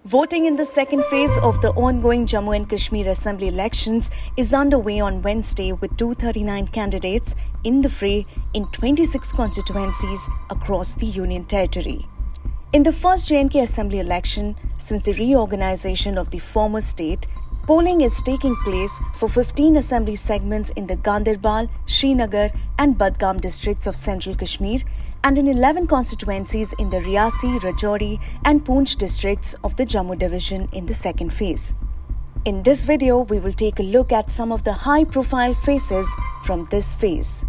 Voting in the second phase of the ongoing Jammu and Kashmir Assembly elections is underway on Wednesday with 239 candidates in the fray in 26 constituencies across the Union Territory. In the first J&K Assembly election since the reorganization of the former state, polling is taking place for 15 assembly segments in the Ganderbal, Srinagar and Budgam districts of Central Kashmir and in 11 constituencies in the Riyasi, Rajouri and Poonch districts of the Jammu division in the second phase. In this video, we will take a look at some of the high-profile faces from this phase.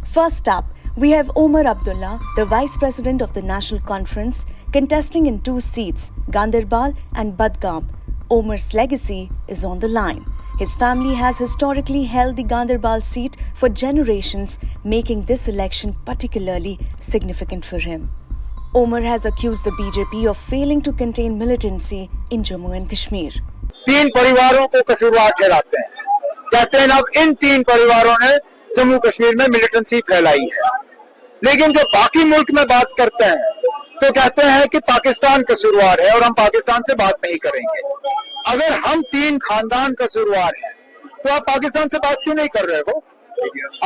First up, we have Omar Abdullah, the Vice President of the National Conference, contesting in two seats, Ganderbal and Budgam. Omar's legacy is on the line. His family has historically held the Ganderbal seat for generations, making this election particularly significant for him. Omar has accused the BJP of failing to contain militancy in Jammu and Kashmir. तीन परिवारों को कसूरवार ठहराते हैं, कहते हैं अब इन तीन परिवारों ने जम्मू कश्मीर में मिलिटेंसी फैलाई है। लेकिन जो बाकी मुल्क में बात करते हैं तो कहते हैं कि पाकिस्तान कसूरवार है और हम पाकिस्तान से बात नहीं करेंगे। अगर हम तीन खानदान कसूरवार हैं तो आप पाकिस्तान से बात क्यों नहीं कर रहे हो?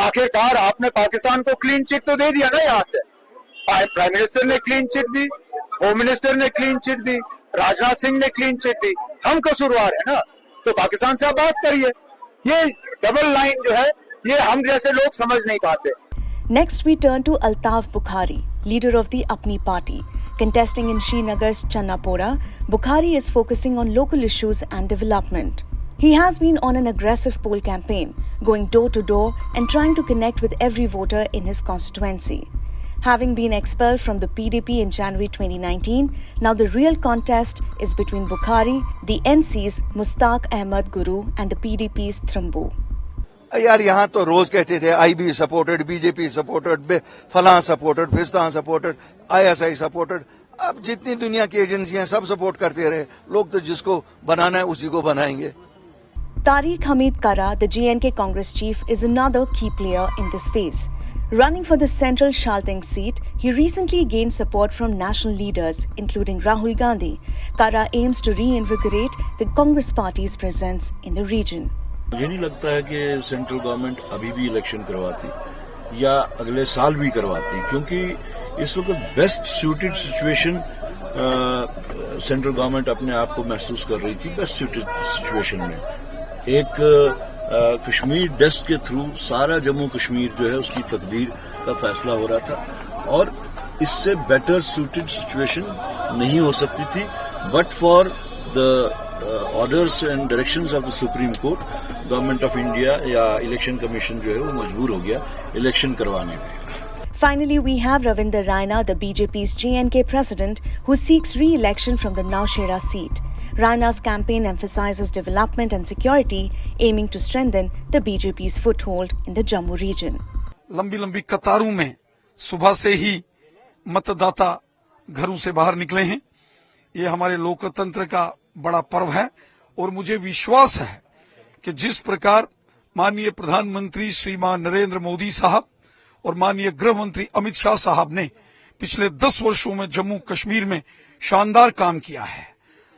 आखिरकार आपने पाकिस्तान को क्लीन चिट तो दे दिया ना। यहाँ से प्राइम मिनिस्टर ने क्लीन चिट दी, होम मिनिस्टर ने क्लीन चिट दी, राजनाथ सिंह ने क्लीन चिट दी। हम कसूरवार है ना, तो पाकिस्तान से आप बात करिए। ये डबल लाइन जो है ये हम जैसे लोग समझ नहीं पाते। Next, we turn to Altaf Bukhari, leader of the Apni Party. Contesting in Srinagar's Channapora, Bukhari is focusing on local issues and development. He has been on an aggressive poll campaign, going door to door and trying to connect with every voter in his constituency. Having been expelled from the PDP in January 2019, now the real contest is between Bukhari, the NC's Mustaq Ahmad Guru and the PDP's Thrumbu. यार यहाँ तो रोज कहते थे IB supported, BJP supported, फलां supported, फिस्तां supported, ISI supported. अब जितनी दुनिया की एजेंसियां सब सपोर्ट करते रहे, लोग तो जिसको बनाना है उसी को बनाएंगे। Tariq Hamid Kara, the JNK Congress chief, is another key player in this phase. Running for the central Shalting seat, he recently gained support from national leaders, including Rahul Gandhi. Kara aims to reinvigorate the Congress party's presence in the region. मुझे नहीं लगता है कि central government अभी भी election करवाती या अगले साल भी करवाती, क्योंकि इस वक्त best suited situation central government अपने आप को महसूस कर रही थी। बेस्ट सूटेड सिचुएशन में एक कश्मीर डेस्क के थ्रू सारा जम्मू कश्मीर जो है उसकी तकदीर का फैसला हो रहा था और इससे बेटर सूटेड सिचुएशन नहीं हो सकती थी। But for the orders and directions of the supreme court, government of India या इलेक्शन कमीशन जो है वो मजबूर हो गया इलेक्शन करवाने में। Finally, we have Ravinder Raina, the BJP's J&K president, who seeks re-election from the Nowshera seat. Raina's campaign emphasizes development and security, aiming to strengthen the BJP's foothold in the Jammu region. लंबी लंबी कतारों में सुबह से ही मतदाता घरों से बाहर निकले हैं। ये हमारे लोकतंत्र का बड़ा पर्व है और मुझे विश्वास है कि जिस प्रकार माननीय प्रधानमंत्री श्रीमान नरेंद्र मोदी साहब और माननीय गृह मंत्री अमित शाह साहब ने पिछले 10 वर्षों में जम्मू कश्मीर में शानदार काम किया है,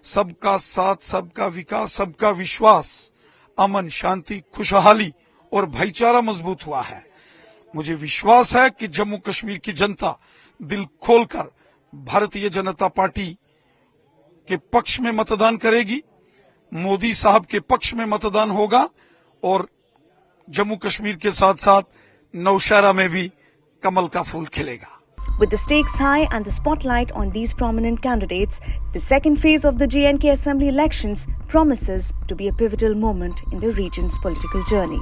सबका साथ, सबका विकास, सबका विश्वास, अमन, शांति, खुशहाली और भाईचारा मजबूत हुआ है। मुझे विश्वास है कि जम्मू कश्मीर की जनता दिल खोलकर भारतीय जनता पार्टी के पक्ष में मतदान करेगी, मोदी साहब के पक्ष में मतदान होगा और जम्मू कश्मीर के साथ साथ नौशहरा में भी कमल का फूल खिलेगा। With the stakes high and the spotlight on these prominent candidates, the second phase of the J&K Assembly elections promises to be a pivotal moment in the region's political journey.